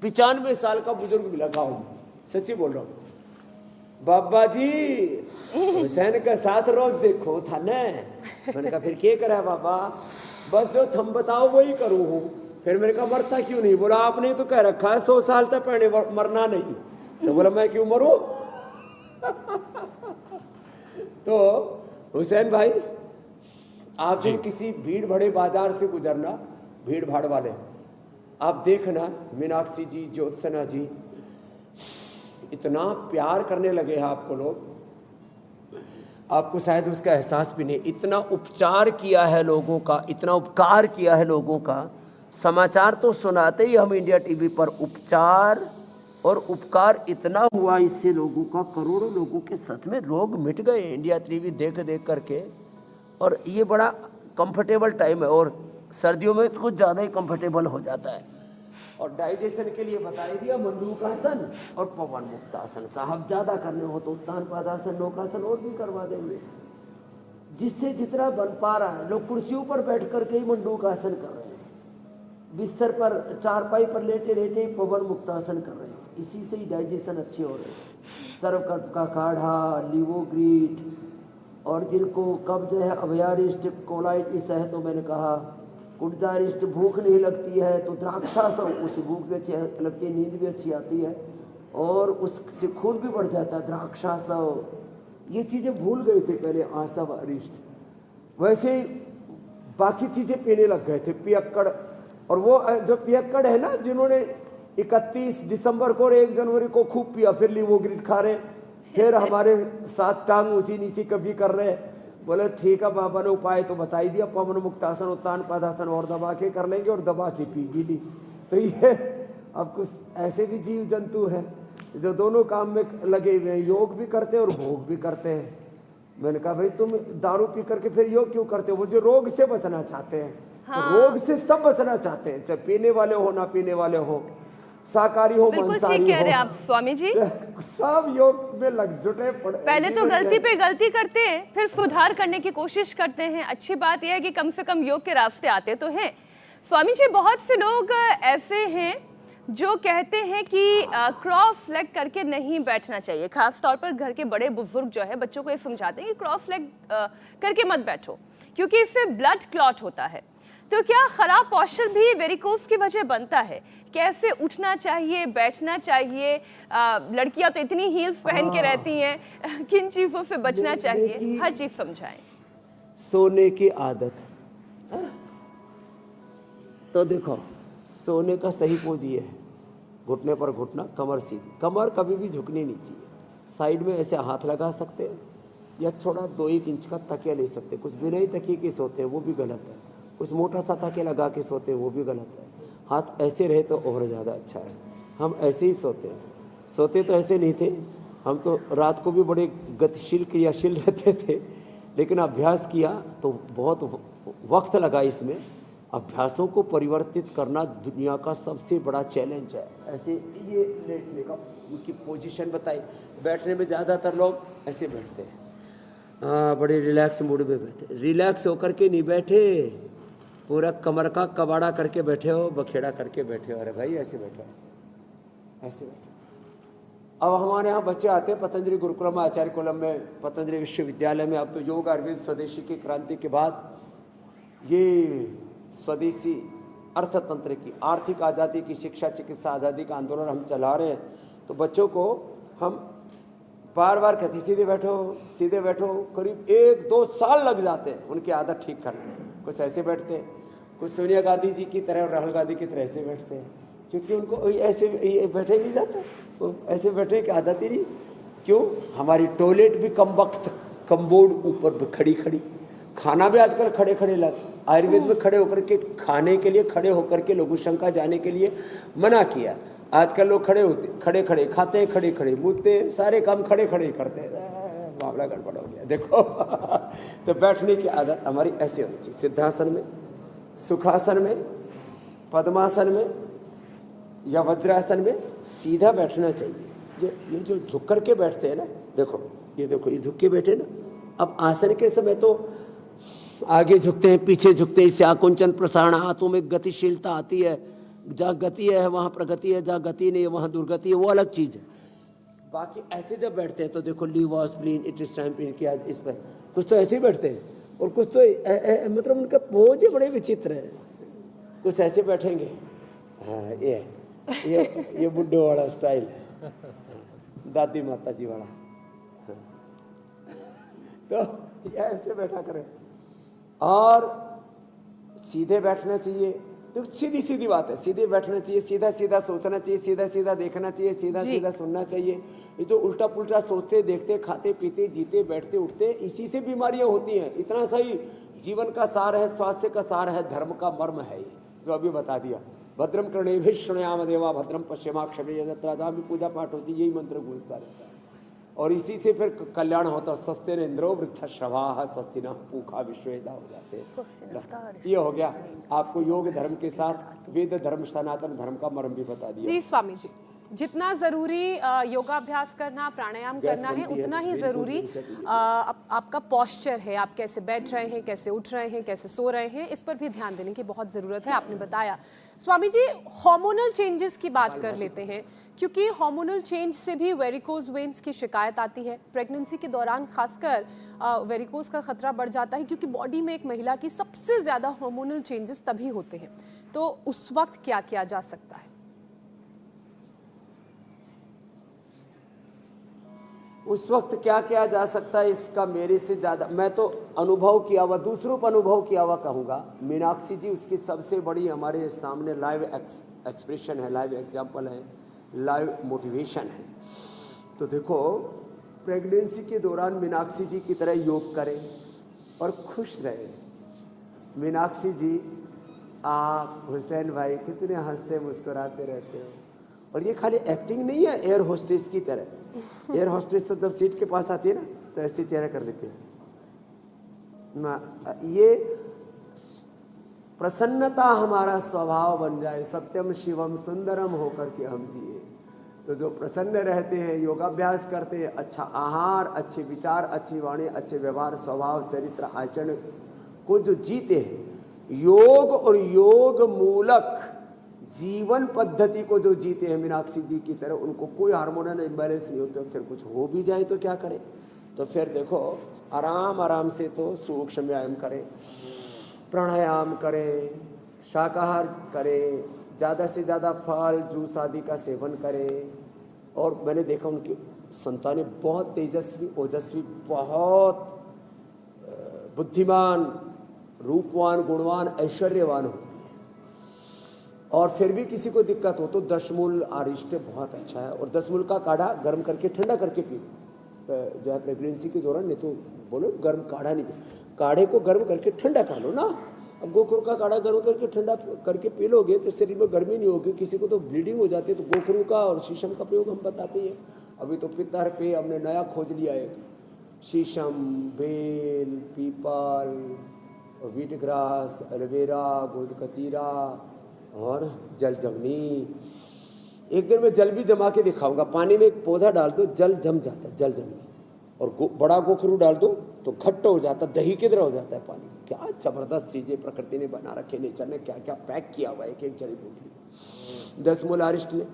95 साल का बुजुर्ग मिला गाँव में, सच्ची बोल रहा हूँ। बाबा जी हुसैन का साथ रोज देखो था न। मैंने कहा फिर क्या करा बाबा, बस जो थम बताओ वही करूँ हूँ। फिर मैंने कहा मरता क्यों नहीं? बोला आपने तो कह रखा है 100 साल तक पहले मरना नहीं। तो बोला मैं क्यों मरूं? तो हुसैन भाई, आप जब किसी भीड़ भरे बाजार से गुजरना, भीड़ भाड़ वाले, आप देखना मीनाक्षी जी, ज्योत्सना जी, इतना प्यार करने लगे हैं आपको लोग, आपको शायद उसका एहसास भी नहीं। इतना उपचार किया है लोगों का, इतना उपकार किया है लोगों का। समाचार तो सुनाते ही हम इंडिया टीवी पर, उपचार और उपकार इतना हुआ इससे लोगों का, करोड़ों लोगों के सच में रोग मिट गए इंडिया टीवी देख देख करके। और ये बड़ा कंफर्टेबल टाइम है, और सर्दियों में कुछ ज़्यादा ही कंफर्टेबल हो जाता है। और डाइजेशन के लिए बता दिया मंडूकासन और पवन मुक्तासन। साहब ज़्यादा करने हो तो उत्तान पादासन, नौकासन और भी करवा देंगे, जिससे जितना बन पा रहा है। लोग कुर्सियों पर बैठ करके ही मंडूकासन कर रहे हैं, बिस्तर पर चारपाई पर लेटे लेटे ही पवन मुक्तासन कर रहे हैं। इसी से ही डाइजेशन अच्छे हो रहे हैं। सर्वकल्प का काढ़ा, लिवोग्रीट, और जिनको कब्ज है, अभयारिष्ट, कोलाइटिस है तो मैंने कहा कुर्जारिष्ट, भूख नहीं लगती है तो द्राक्षासव, उससे भूख भी अच्छी लगती है, नींद भी अच्छी आती है और उससे खून भी बढ़ जाता है। द्राक्षासव, ये चीज़ें भूल गए थे पहले आसव अरिष्ट, वैसे बाकी चीज़ें पीने लग गए थे। पियक्कड़, और वो जो पियक्कड़ है ना, जिन्होंने 31 दिसंबर को और 1 जनवरी को खूब पिया, फिर लिवोग्रिट खा रहे, फिर हमारे साथ टांग ऊंची नीची कभी कर रहे, बोले ठीक है बाबा ने उपाय तो बता ही दिया, पवन मुक्तासन उत्तान पदासन और दबा के कर लेंगे और दबा के पी भी ली। तो ये अब कुछ ऐसे भी जीव जंतु हैं जो दोनों काम में लगे हुए हैं, योग भी करते हैं और भोग भी करते हैं। मैंने कहा भाई तुम दारू पी करके फिर योग क्यों करते हो? वो जो रोग से बचना चाहते हैं। हाँ। तो रोग से सब बचना चाहते हैं, चाहे पीने वाले हो ना पीने वाले हो, शाकाहारी हो मांसाहारी हो। कह रहे हैं आप स्वामी जी, सब योग में लग जुटे पड़े। पहले तो गलती पे गलती करते हैं, फिर सुधार करने की कोशिश करते हैं। अच्छी बात यह है कि कम से कम योग के रास्ते आते तो हैं। स्वामी जी, बहुत से लोग ऐसे हैं जो कहते हैं कि क्रॉस लेग करके नहीं बैठना चाहिए। खास तौर पर घर के बड़े बुजुर्ग जो है बच्चों को ये समझाते हैं कि क्रॉस लेग करके मत बैठो, क्योंकि इससे ब्लड क्लॉट होता है। तो क्या खराब पोस्चर भी वेरिकोज की वजह बनता है? कैसे उठना चाहिए, बैठना चाहिए? लड़कियां तो इतनी हील्स पहन के रहती हैं, किन चीजों से बचना चाहिए, हर चीज समझाएं। सोने की आदत, तो देखो सोने का सही पोज ये है, घुटने पर घुटना, कमर सीधी। कमर कभी भी झुकनी नहीं चाहिए। साइड में ऐसे हाथ लगा सकते हैं या थोड़ा 2-1 इंच का तकिया ले सकते हैं। कुछ बिना ही तकिए के सोते हैं वो भी गलत है, कुछ मोटा सा तकिया लगा के सोते हैं वो भी गलत है। हाथ ऐसे रहे तो और ज़्यादा अच्छा है। हम ऐसे ही सोते हैं, सोते तो ऐसे नहीं थे, हम तो रात को भी बड़े गतिशील क्रियाशील रहते थे, लेकिन अभ्यास किया तो बहुत वक्त लगा इसमें। अभ्यासों को परिवर्तित करना दुनिया का सबसे बड़ा चैलेंज है। ऐसे ये लेटने का उनकी पोजीशन बताई। बैठने में ज़्यादातर लोग ऐसे बैठते हैं, हाँ, बड़े रिलैक्स मूड में बैठे। रिलैक्स होकर के नहीं बैठे, पूरा कमर का कबाड़ा करके बैठे हो, बखेड़ा करके बैठे हो। अरे भाई ऐसे बैठो, ऐसे बैठो। अब हमारे यहाँ बच्चे आते हैं पतंजलि गुरुकुलम आचार्य कुलम में, पतंजलि विश्वविद्यालय में। अब तो योग आयुर्वेद स्वदेशी की क्रांति के बाद ये स्वदेशी अर्थतंत्र की, आर्थिक आज़ादी की, शिक्षा चिकित्सा आज़ादी का आंदोलन हम चला रहे हैं। तो बच्चों को हम बार बार कहते सीधे बैठो, सीधे बैठो। करीब 1-2 साल लग जाते हैं उनकी आदत ठीक करने में। कुछ ऐसे बैठते हैं, कुछ सोनिया गांधी जी की तरह और राहुल गांधी की तरह ऐसे बैठते हैं, क्योंकि उनको ऐसे बैठे नहीं जाते, वो ऐसे बैठने की आदत ही नहीं। क्यों? हमारी टॉयलेट भी कम वक्त कमबोर्ड ऊपर खड़ी खड़ी, खाना भी आजकल खड़े खड़े लग। आयुर्वेद में खड़े होकर के खाने के लिए, खड़े होकर के लघु शंका जाने के लिए मना किया। आजकल लोग खड़े होते, खड़े खड़े खाते हैं, खड़े खड़े मुद्दे, सारे काम खड़े खड़े करते हैं। मामला गड़बड़ हो गया देखो। तो बैठने की आदत हमारी ऐसे होनी चाहिए, सिद्धासन में, सुखासन में, पद्मासन में या वज्रासन में सीधा बैठना चाहिए। ये जो झुक करके बैठते हैं ना, देखो ये देखो, ये झुक के बैठे ना। अब आसन के समय तो आगे झुकते हैं, पीछे झुकते हैं, इससे आकुंचन प्रसारण, हाथों में गतिशीलता आती है। जहाँ गति है वहाँ प्रगति है, जहाँ गति नहीं है वहाँ दुर्गति है, वो अलग चीज़ है। बाकी ऐसे जब बैठते हैं तो देखो लिवर स्प्लीन इंटेस्टाइन किया, इस पर कुछ तो ऐसे ही बैठते हैं और कुछ तो मतलब उनका पोज ही बड़े विचित्र है। कुछ ऐसे बैठेंगे, हाँ ये बुड्ढे वाला स्टाइल है, दादी माता जी वाला। तो ये ऐसे बैठा करें और सीधे बैठना चाहिए। तो सीधी सीधी बात है, सीधे बैठना चाहिए, सीधा सीधा सोचना चाहिए, सीधा सीधा देखना चाहिए, सीधा सीधा सुनना चाहिए। ये जो उल्टा पुल्टा सोचते, देखते, खाते, पीते, जीते, बैठते, उठते, इसी से बीमारियां होती हैं। इतना सही जीवन का सार है, स्वास्थ्य का सार है, धर्म का मर्म है ये जो अभी बता दिया। भद्रम कर्णेभिः शृणुयाम देवा भद्रम पश्येमाक्षभिर्यजत्राः, जत्रा भी पूजा पाठ होती है यही मंत्र गूंजता रहता है और इसी से फिर कल्याण होता। स्वस्ति न इंद्रो वृद्धश्रवाः स्वस्ति नः पूषा विश्ववेदाः हो जाते हैं। ये हो गया आपको योग धर्म के साथ वेद धर्म सनातन धर्म का मर्म भी बता दिया। जी स्वामी जी, जितना जरूरी योगाभ्यास करना, प्राणायाम करना है, उतना ही जरूरी आपका पोस्चर है। आप कैसे बैठ रहे हैं, कैसे उठ रहे हैं, कैसे सो रहे हैं, इस पर भी ध्यान देने की बहुत ज़रूरत है। आपने बताया स्वामी जी, हार्मोनल चेंजेस की बात कर लेते हैं, क्योंकि हार्मोनल चेंज से भी वेरिकोज वेन्स की शिकायत आती है। प्रेगनेंसी के दौरान खासकर वेरिकोज का खतरा बढ़ जाता है, क्योंकि बॉडी में एक महिला की सबसे ज़्यादा हार्मोनल चेंजेस तभी होते हैं। तो उस वक्त क्या किया जा सकता है? उस वक्त क्या किया जा सकता है, इसका मेरे से ज़्यादा मैं तो अनुभव किया हुआ, दूसरों पर अनुभव किया हुआ कहूँगा। मीनाक्षी जी उसकी सबसे बड़ी हमारे सामने लाइव एक्सप्रेशन है, लाइव एग्जाम्पल है, लाइव मोटिवेशन है। तो देखो प्रेगनेंसी के दौरान मीनाक्षी जी की तरह योग करें, और खुश रहे। मीनाक्षी जी, आप, हुसैन भाई कितने हंसते मुस्कुराते रहते हो। और ये खाली एक्टिंग नहीं है एयर होस्टेस की तरह। एयर होस्टेस तो जब सीट के पास आती है ना तो ऐसे चेहरा कर देती है ना। ये प्रसन्नता हमारा स्वभाव बन जाए, सत्यम शिवम सुंदरम होकर के हम जिए। तो जो प्रसन्न रहते हैं, योगाभ्यास करते हैं, अच्छा आहार, अच्छे विचार, अच्छी वाणी, अच्छे व्यवहार, स्वभाव, चरित्र, आचरण को जो जीते हैं, योग और योग मूलक जीवन पद्धति को जो जीते हैं मीनाक्षी जी की तरह, उनको कोई हार्मोनल इम्बैलेंस नहीं होते। फिर कुछ हो भी जाए तो क्या करें? तो फिर देखो, आराम आराम से तो सूक्ष्म व्यायाम करें, प्राणायाम करें, शाकाहार करें, ज़्यादा से ज़्यादा फल जूस आदि का सेवन करें। और मैंने देखा उनकी संतानें बहुत तेजस्वी, ओजस्वी, बहुत बुद्धिमान, रूपवान, गुणवान, ऐश्वर्यवान होती है। और फिर भी किसी को दिक्कत हो तो दशमूल आरिष्ट बहुत अच्छा है। और दशमूल का काढ़ा गर्म करके ठंडा करके पी जो है प्रेगनेंसी के दौरान, नहीं तो बोलो गर्म काढ़ा नहीं, काढ़े को गर्म करके ठंडा कर लो ना। अब गोखरू का काढ़ा गर्म करके ठंडा करके पी लोगे तो शरीर में गर्मी नहीं होगी। किसी को तो ब्लीडिंग हो जाती है, तो गोखरू का और शीशम का प्रयोग हम बताते हैं। अभी तो पितर पे हमने नया खोज लिया है, शीशम, बेल, पीपल, व्हीट ग्रास, एलोवेरा, गोदकतीरा और जल जमनी। एक दिन मैं जल भी जमा के दिखाऊंगा। पानी में एक पौधा डाल दो, जल जम जाता है, जल जमनी। और बड़ा गोखरू डाल दो तो घट्ट हो जाता, दही की तरह हो जाता है पानी। क्या जबरदस्त चीजें प्रकृति ने बना रखे, नेचर ने क्या क्या पैक किया हुआ है एक एक जड़ी बूटी। दशमूल आरिष्ट ने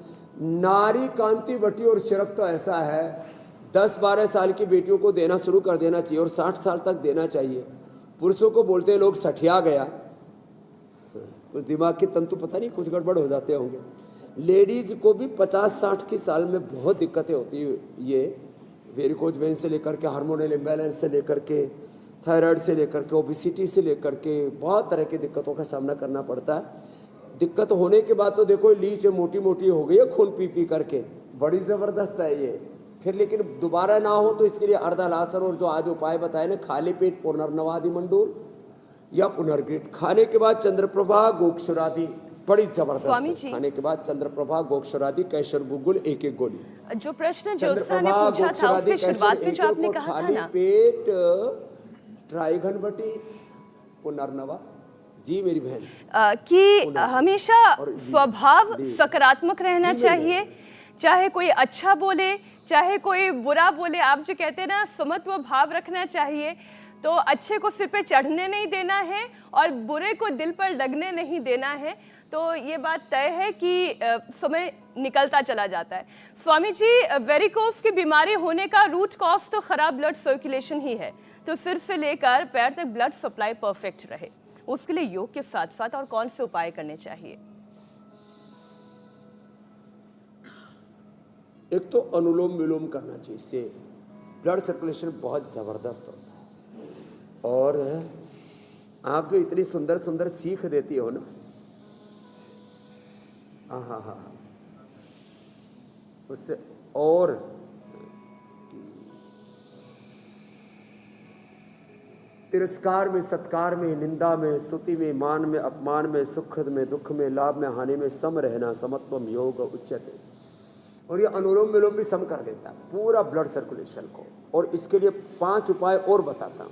नारी कांति बटी और चिरक तो ऐसा है, 10-12 साल की बेटियों को देना शुरू कर देना चाहिए और 60 साल तक देना चाहिए। पुरुषों को बोलते हैं लोग सठिया गया, कुछ दिमाग के तंतु पता नहीं कुछ गड़बड़ हो जाते होंगे। लेडीज को भी 50-60 की साल में बहुत दिक्कतें होती है। ये वेरिकोज वेन से लेकर के हार्मोनल इम्बैलेंस से लेकर के थायराइड से लेकर के ओबिसिटी से लेकर के बहुत तरह की दिक्कतों का सामना करना पड़ता है। दिक्कत होने के बाद तो देखो लीच मोटी मोटी हो गई है खून पी पी करके, बड़ी ज़बरदस्त है ये। फिर लेकिन दोबारा ना हो तो इसके लिए अर्धलासन और जो आज उपाय बताए ना, खाली पेट पुनर्नवादि मंडूल या पुनर्ग्रिट, खाने के बाद चंद्रप्रभा गोक्षुरादि, बड़ी जबरदस्त है। खाने के बाद चंद्रप्रभा गोक्षुरादि कैशर गुगुल एक एक गोली। जो प्रश्न ज्योत्सना ने पूछा था उसके शुरुआत में जो आपने कहा था ना, पेट ट्राई घनबटी पुनर्नवा, जी मेरी बहन, कि हमेशा स्वभाव सकारात्मक रहना चाहिए, चाहे कोई अच्छा बोले चाहे कोई बुरा बोले। आप जो कहते हैं ना, समत्व भाव रखना चाहिए। तो अच्छे को सिर पे चढ़ने नहीं देना है और बुरे को दिल पर लगने नहीं देना है। तो ये बात तय है कि समय निकलता चला जाता है। स्वामी जी, वेरिकोस की बीमारी होने का रूट कॉज तो खराब ब्लड सर्कुलेशन ही है। तो सिर से लेकर पैर तक ब्लड सप्लाई परफेक्ट रहे, उसके लिए योग के साथ साथ और कौन से उपाय करने चाहिए? एक तो अनुलोम विलोम करना चाहिए, इससे ब्लड सर्कुलेशन बहुत जबरदस्त होता है। और आप जो इतनी सुंदर सुंदर सीख देती हो ना, हाँ, उससे और तिरस्कार में, सत्कार में, निंदा में, स्तुति में, मान में, अपमान में, सुख में, दुख में, लाभ में, हानि में सम रहना, समत्वम योग उच्यते। और ये अनुलोम विलोम भी सम कर देता है पूरा ब्लड सर्कुलेशन को। और इसके लिए 5 उपाय और बताता हूँ।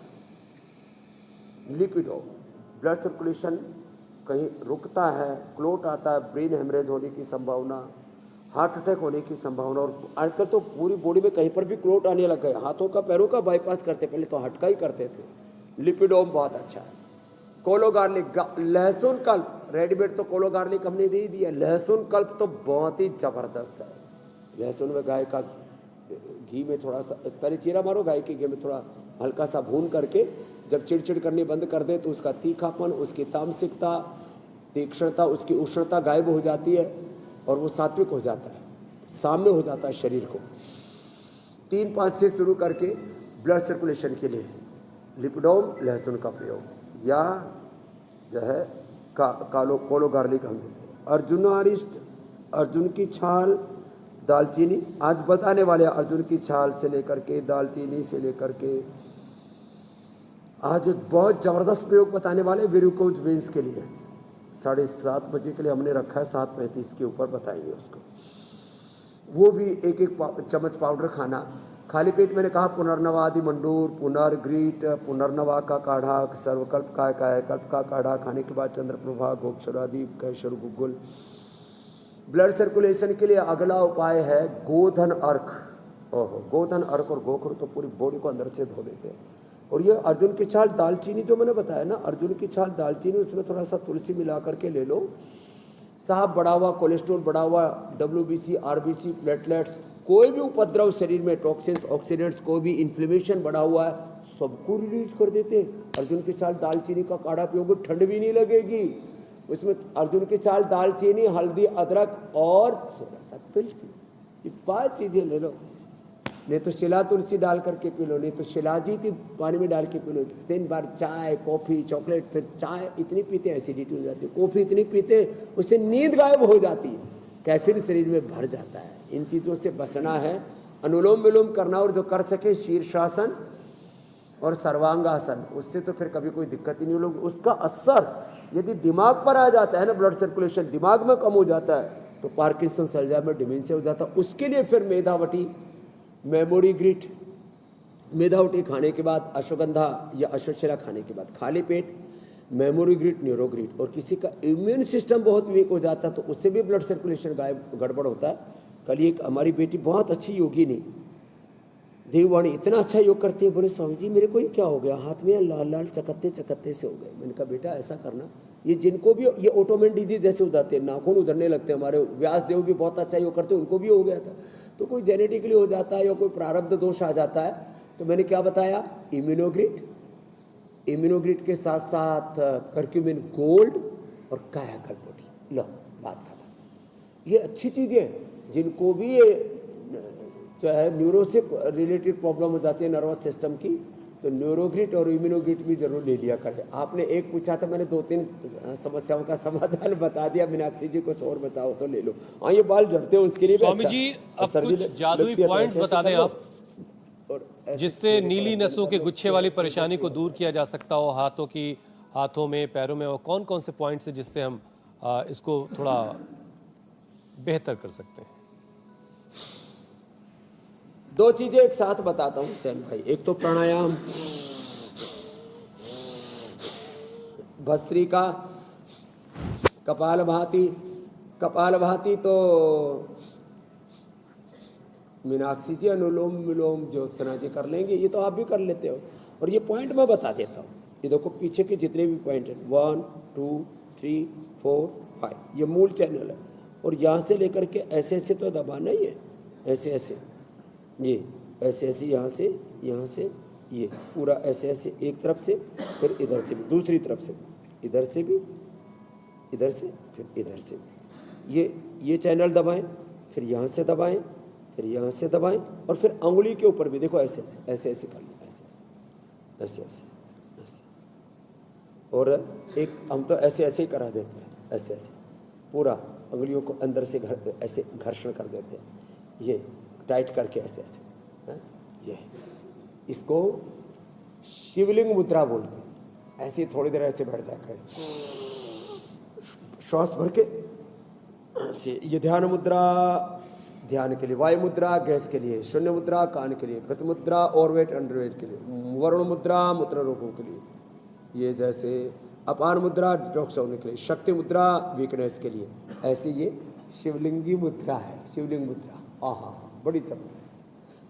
लिपिडो, ब्लड सर्कुलेशन कहीं रुकता है, क्लोट आता है, ब्रेन हेमरेज होने की संभावना, हार्ट अटैक होने की संभावना। और आजकल तो पूरी बॉडी में कहीं पर भी क्लोट आने लग गए, हाथों का पैरों का बाईपास करते, पहले तो हार्ट का ही करते थे। लिपिडोम बहुत अच्छा है। कोलो गार्लिक, लहसुन कल्प, रेडीमेड तो कोलो गार्लिक हमने दे दिया, लहसुन कल्प तो बहुत ही जबरदस्त है। लहसुन में गाय का घी में थोड़ा सा, पहले चीरा मारो, गाय के घी में थोड़ा हल्का सा भून करके जब चिड़चिड़ करनी बंद कर दे तो उसका तीखापन, उसकी तामसिकता, तीक्ष्णता, उसकी उष्णता गायब हो जाती है और वो सात्विक हो जाता है, साम्य हो जाता है शरीर को। 3-5 से शुरू करके ब्लड सर्कुलेशन के लिए लिपिडोम, लहसुन का प्रयोग, या जो है कोलो गार्लिक हम देते हैं। अर्जुन अरिष्ट, अर्जुन की छाल, दालचीनी, आज बताने वाले अर्जुन की छाल से लेकर के दालचीनी से लेकर के आज एक बहुत ज़बरदस्त प्रयोग बताने वाले वेरिकोज वेन्स के लिए। 7:30 बजे के लिए हमने रखा है, 7:35 के ऊपर बताएंगे उसको। वो भी एक एक चम्मच पाउडर खाना। खाली पेट मैंने कहा पुनर्नवादि मंडूर, पुनर्ग्रीट, पुनर्नवा का काढ़ा, सर्वकल्प का कायाकल्प का काढ़ा खाने के बाद चंद्रप्रभा, गोक्षरादि, कैशर, गुग्गुल। ब्लड सर्कुलेशन के लिए अगला उपाय है गोधन अर्क। ओहो, गोधन अर्क और गोखरू तो पूरी बॉडी को अंदर से धो देते हैं। और ये अर्जुन की छाल दालचीनी जो मैंने बताया ना, अर्जुन की छाल दालचीनी, उसमें थोड़ा सा तुलसी मिला करके ले लो साहब। बढ़ा हुआ कोलेस्ट्रॉल, बढ़ा हुआ WBC, RBC, प्लेटलेट्स, कोई भी उपद्रव शरीर में, टॉक्सिन्स, ऑक्सीडेंट्स, कोई भी इन्फ्लेमेशन बढ़ा हुआ है, सबको रिलीज कर देते। अर्जुन की छाल दालचीनी का काढ़ा पियोगे, ठंड भी नहीं लगेगी। उसमें अर्जुन की छाल, दालचीनी, हल्दी, अदरक और थोड़ा सा तुलसी, ये 5 चीजें ले लो। नहीं तो शिला तुलसी डाल करके पी लो, नहीं तो शिलाजीत पानी में डाल के पी लो। 3 बार चाय, कॉफ़ी, चॉकलेट, फिर चाय इतनी पीते एसिडिटी हो जाती है, कॉफ़ी इतनी पीते उससे नींद गायब हो जाती है, कैफीन शरीर में भर जाता है। इन चीज़ों से बचना है, अनुलोम विलोम करना, और जो कर सके शीर्षासन और सर्वांगासन, उससे तो फिर कभी कोई दिक्कत ही नहीं होगी। उसका असर यदि दिमाग पर आ जाता है ना, ब्लड सर्कुलेशन दिमाग में कम हो जाता है, तो पार्किंसन, अल्जाइमर, डिमेंशिया हो जाता है। उसके लिए फिर मेधावटी, मेमोरी ग्रीट, मेधावटी खाने के बाद, अश्वगंधा या अश्वशिला खाने के बाद खाली पेट मेमोरी ग्रीट, न्यूरोग्रीट। और किसी का इम्यून सिस्टम बहुत वीक हो जाता है तो उससे भी ब्लड सर्कुलेशन गड़बड़ होता है। कल एक हमारी बेटी बहुत अच्छी योगिनी देववाणी, इतना अच्छा योग करती है, बोले स्वामी जी मेरे को ही क्या हो गया, हाथ में लाल लाल चकत्ते चकत्ते से हो गए। मैंने कहा बेटा ऐसा करना, ये जिनको भी ये ऑटोमेन डिजीज जैसे हो जाते हैं, नाखून उधरने लगते हैं। हमारे व्यास देव भी बहुत अच्छा योग करते हैं, उनको भी हो गया था। तो कोई जेनेटिकली हो जाता है या कोई प्रारब्ध दोष आ जाता है, तो मैंने क्या बताया, इम्यूनोग्रिट, इम्यूनोग्रिट के साथ साथ कर्क्यूमिन गोल्ड और कायाकल्प बॉडी। लो बात खत्म। ये अच्छी चीज़ें हैं, जिनको भी ये जो है न्यूरो से रिलेटेड प्रॉब्लम हो जाती है नर्वस सिस्टम की, तो न्यूरोग्रिट और इम्यूनोग्रिट भी जरूर ले लिया करें। आपने एक पूछा था, मैंने 2-3 समस्याओं का समाधान बता दिया। मीनाक्षी जी कुछ और बताओ तो ले लो। हाँ ये बाल झड़ते हैं उसके लिए भी स्वामी अच्छा। जी और अब कुछ जादुई पॉइंट्स बता दें आप, और जिससे नीली नसों के गुच्छे वाली परेशानी को दूर किया जा सकता हो, हाथों में, पैरों में। और कौन कौन से पॉइंट्स हैं जिससे हम इसको थोड़ा बेहतर कर सकते हैं? 2 चीजें एक साथ बताता हूँ हुसैन भाई। एक तो प्राणायाम, भस्त्रिका, कपालभाति। कपालभाति तो मीनाक्षी जी, अनुलोम विलोम ज्योत्सना जी कर लेंगे, ये तो आप भी कर लेते हो। और ये पॉइंट मैं बता देता हूँ, ये देखो पीछे के जितने भी पॉइंट हैं, 1 2 3 4 5, ये मूल चैनल है। और यहाँ से लेकर के ऐसे ऐसे तो दबाना ही है, ऐसे ऐसे, ये ऐसे ऐसे, यहाँ से ये पूरा ऐसे ऐसे, एक तरफ से, फिर इधर से भी, दूसरी तरफ से, इधर से भी, इधर से, फिर इधर से भी। ये चैनल दबाएं, फिर यहाँ से दबाएं, फिर यहाँ से दबाएं, और फिर अंगुली के ऊपर भी देखो ऐसे ऐसे ऐसे ऐसे कर लो, ऐसे ऐसे ऐसे ऐसे ऐसे। और एक हम तो ऐसे ऐसे ही करा देते हैं, ऐसे ऐसे पूरा अंगुलियों को अंदर से ऐसे घर्षण कर देते हैं, ये टाइट करके ऐसे ऐसे है? ये इसको शिवलिंग मुद्रा बोलते हैं। ऐसे ही थोड़ी देर ऐसे बैठ जाकर श्वास भर के, ये ध्यान मुद्रा ध्यान के लिए, वायु मुद्रा गैस के लिए, शून्य मुद्रा कान के लिए, गति मुद्रा ओवरवेट अंडरवेट के लिए, वरुण मुद्रा मूत्र रोगों के लिए, ये जैसे अपान मुद्रा डिटॉक्स होने के लिए, शक्ति मुद्रा वीकनेस के लिए। ऐसे ये शिवलिंगी मुद्रा है, शिवलिंग मुद्रा। आहा बड़ी जबरदस्त।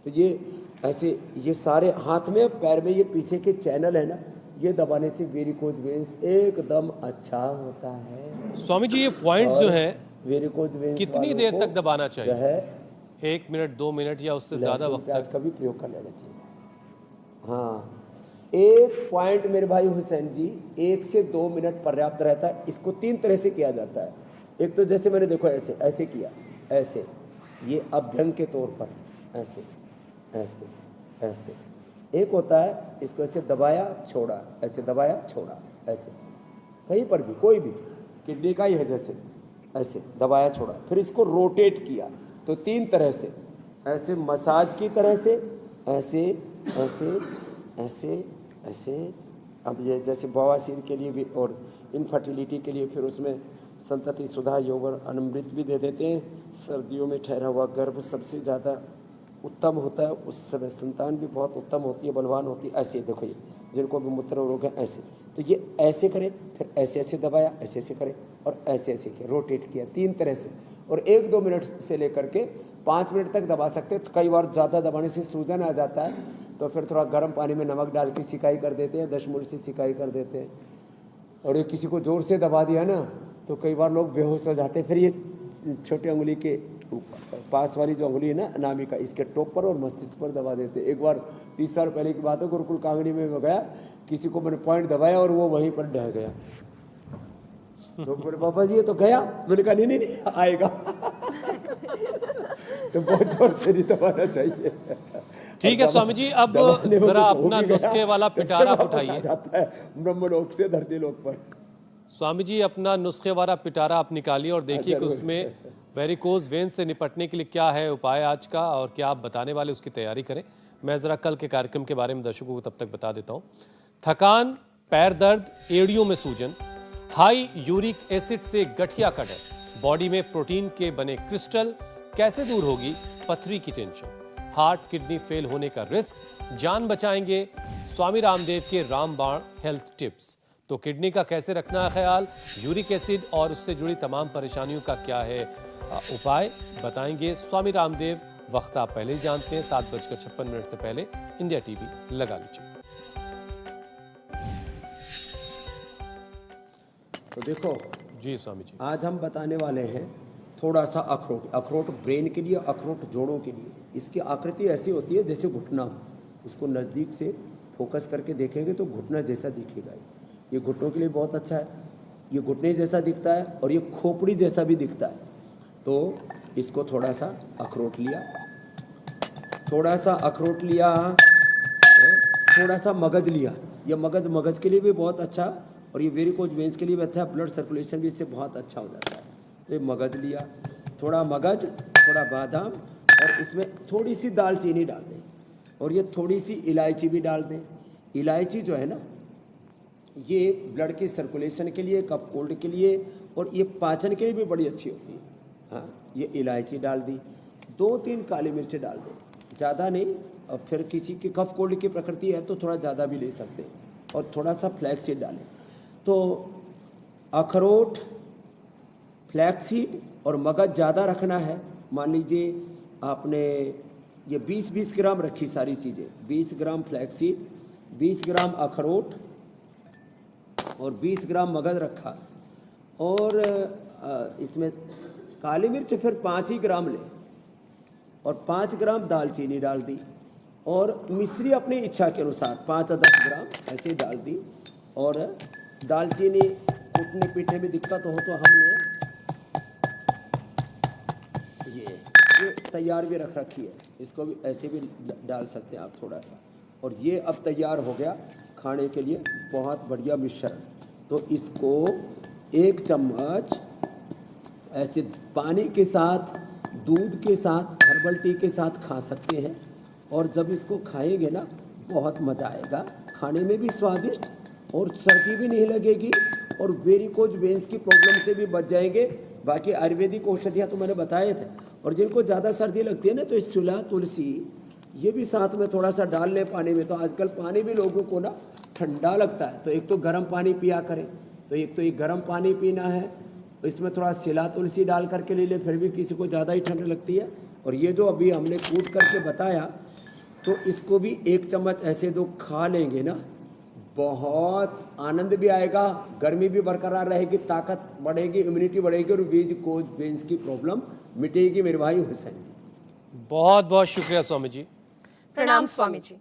तो ये ऐसे, ये सारे हाथ में पैर में, ये पीछे के चैनल है ना, ये दबाने से वेरिकोज वेन्स एकदम अच्छा होता है। स्वामी जी ये पॉइंट्स जो हैं वेरिकोज वेन्स कितनी देर तक दबाना चाहिए? जो है 1 मिनट, 2 मिनट या उससे ज्यादा वक्त तक? का भी प्रयोग कर लेना चाहिए। हाँ, एक पॉइंट मेरे भाई हुसैन जी, 1 से 2 मिनट पर्याप्त रहता है। इसको 3 तरह से किया जाता है। एक तो जैसे मैंने देखो ऐसे ऐसे किया, ऐसे, ये अभ्यंग के तौर पर ऐसे ऐसे ऐसे। एक होता है इसको ऐसे दबाया छोड़ा, ऐसे दबाया छोड़ा, ऐसे कहीं पर भी, कोई भी किडनी का ही है, जैसे ऐसे दबाया छोड़ा, फिर इसको रोटेट किया। तो 3 तरह से, ऐसे मसाज की तरह से, ऐसे ऐसे ऐसे ऐसे अब ये जैसे बवासीर के लिए भी और इनफर्टिलिटी के लिए फिर उसमें संतति सुधा यौवन अमृत भी दे देते हैं। सर्दियों में ठहरा हुआ गर्भ सबसे ज़्यादा उत्तम होता है, उस समय संतान भी बहुत उत्तम होती है, बलवान होती है। ऐसे देखो, ये जिनको भी मूत्र रोग है ऐसे, तो ये ऐसे करें, फिर ऐसे ऐसे दबाया, ऐसे ऐसे करें और ऐसे ऐसे किया, रोटेट किया 3 तरह से, और 1-2 मिनट से लेकर के 5 मिनट तक दबा सकते हैं। तो कई बार ज़्यादा दबाने से सूजन आ जाता है, तो फिर थोड़ा गर्म पानी में नमक डाल के सिकाई कर देते हैं, 10 मिनट से सिकाई कर देते हैं। और ये किसी को ज़ोर से दबा दिया ना, तो कई बार लोग बेहोश हो जाते हैं। फिर ये छोटी उंगली के पास वाली जो उंगली है ना अनामिका, इसके टॉप पर और मस्तिष्क पर दबा देते। एक बार 30 साल पहले की बात है, गुरुकुल कांगड़ी में मैं गया, किसी को मैंने पॉइंट दबाया और वो वहीं पर ढह गया। तो बोले बाबा जी ये तो गया। मैंने कहा नहीं नहीं नहीं आएगा। तो बहुत जोर से नहीं दबाना चाहिए। ठीक है स्वामी जी, अब जरा अपना नुस्खे वाला पिटारा उठाइए। जाता है ब्रह्मलोक से धरती लोक पर। स्वामी जी अपना नुस्खे वाला पिटारा आप निकालिए और देखिए कि उसमें वेरिकोज वेन से निपटने के लिए क्या है उपाय आज का, और क्या आप बताने वाले उसकी तैयारी करें। मैं ज़रा कल के कार्यक्रम के बारे में दर्शकों को तब तक बता देता हूँ। थकान, पैर दर्द, एड़ियों में सूजन, हाई यूरिक एसिड से गठिया कटर, बॉडी में प्रोटीन के बने क्रिस्टल, कैसे दूर होगी पथरी की टेंशन, हार्ट किडनी फेल होने का रिस्क, जान बचाएंगे स्वामी रामदेव के रामबाण हेल्थ टिप्स। तो किडनी का कैसे रखना है ख्याल, यूरिक एसिड और उससे जुड़ी तमाम परेशानियों का क्या है उपाय, बताएंगे स्वामी रामदेव। वक्त आप पहले ही जानते हैं, 7:56 से पहले इंडिया टीवी लगा लीजिए। तो देखो जी स्वामी जी, आज हम बताने वाले हैं थोड़ा सा अखरोट। अखरोट ब्रेन के लिए, अखरोट जोड़ों के लिए। इसकी आकृति ऐसी होती है जैसे घुटना हो। इसको नज़दीक से फोकस करके देखेंगे तो घुटना जैसा दिखेगा। ये घुटनों के लिए बहुत अच्छा है। ये घुटने जैसा दिखता है और ये खोपड़ी जैसा भी दिखता है। तो इसको थोड़ा सा अखरोट लिया, थोड़ा सा अखरोट लिया, थोड़ा सा मगज लिया। ये मगज के लिए भी बहुत अच्छा, और ये वेरिकोज वेन्स के लिए भी अच्छा, ब्लड सर्कुलेशन भी इससे बहुत अच्छा हो जाता है। तो ये मगज लिया, थोड़ा मगज, थोड़ा बादाम, और इसमें थोड़ी सी दालचीनी डाल दें, और ये थोड़ी सी इलायची भी डाल दें। इलायची जो है ना, ये ब्लड की सर्कुलेशन के लिए, कफ कोल्ड के लिए, और ये पाचन के लिए भी बड़ी अच्छी होती है। हाँ, ये इलायची डाल दी, 2-3 काली मिर्च डाल दें, ज़्यादा नहीं। और फिर किसी की कफ कोल्ड की प्रकृति है तो थोड़ा ज़्यादा भी ले सकते हैं, और थोड़ा सा फ्लैक्सीड डालें। तो अखरोट, फ्लैक्सीड और मगज ज़्यादा रखना है। मान लीजिए आपने ये 20-20 ग्राम रखी सारी चीज़ें, 20 ग्राम फ्लैक्सीड, 20 ग्राम अखरोट और 20 ग्राम मगज रखा, और इसमें काली मिर्च फिर 5 ही ग्राम ले, और 5 ग्राम दालचीनी डाल दी, और मिश्री अपनी इच्छा के अनुसार 5 या 10 ग्राम ऐसे डाल दी। और दालचीनी कूटने पीटने में दिक्कत हो तो हमने ये तैयार भी रख रखी है, इसको भी ऐसे भी डाल सकते हैं आप थोड़ा सा। और ये अब तैयार हो गया खाने के लिए बहुत बढ़िया मिश्रण। तो इसको 1 चम्मच ऐसे पानी के साथ, दूध के साथ, हर्बल टी के साथ खा सकते हैं। और जब इसको खाएंगे ना, बहुत मज़ा आएगा, खाने में भी स्वादिष्ट, और सर्दी भी नहीं लगेगी, और वेरिकोज वेन्स की प्रॉब्लम से भी बच जाएंगे। बाकी आयुर्वेदिक औषधियाँ तो मैंने बताए थे। और जिनको ज़्यादा सर्दी लगती है ना, तो सुलह, तुलसी, ये भी साथ में थोड़ा सा डाल लें पानी में। तो आजकल पानी भी लोगों को ना ठंडा लगता है, तो एक तो गर्म पानी पिया करें। तो एक तो ये गर्म पानी पीना है, इसमें थोड़ा सिला तुलसी डाल करके ले लें, फिर भी किसी को ज़्यादा ही ठंड लगती है। और ये जो अभी हमने कूट करके बताया, तो इसको भी 1 चम्मच ऐसे जो खा लेंगे ना, बहुत आनंद भी आएगा, गर्मी भी बरकरार रहेगी, ताकत बढ़ेगी, इम्यूनिटी बढ़ेगी, और वेरिकोज वेन्स की प्रॉब्लम मिटेगी मेरे भाई हुसैन। बहुत बहुत शुक्रिया स्वामी जी। प्रणाम स्वामी जी।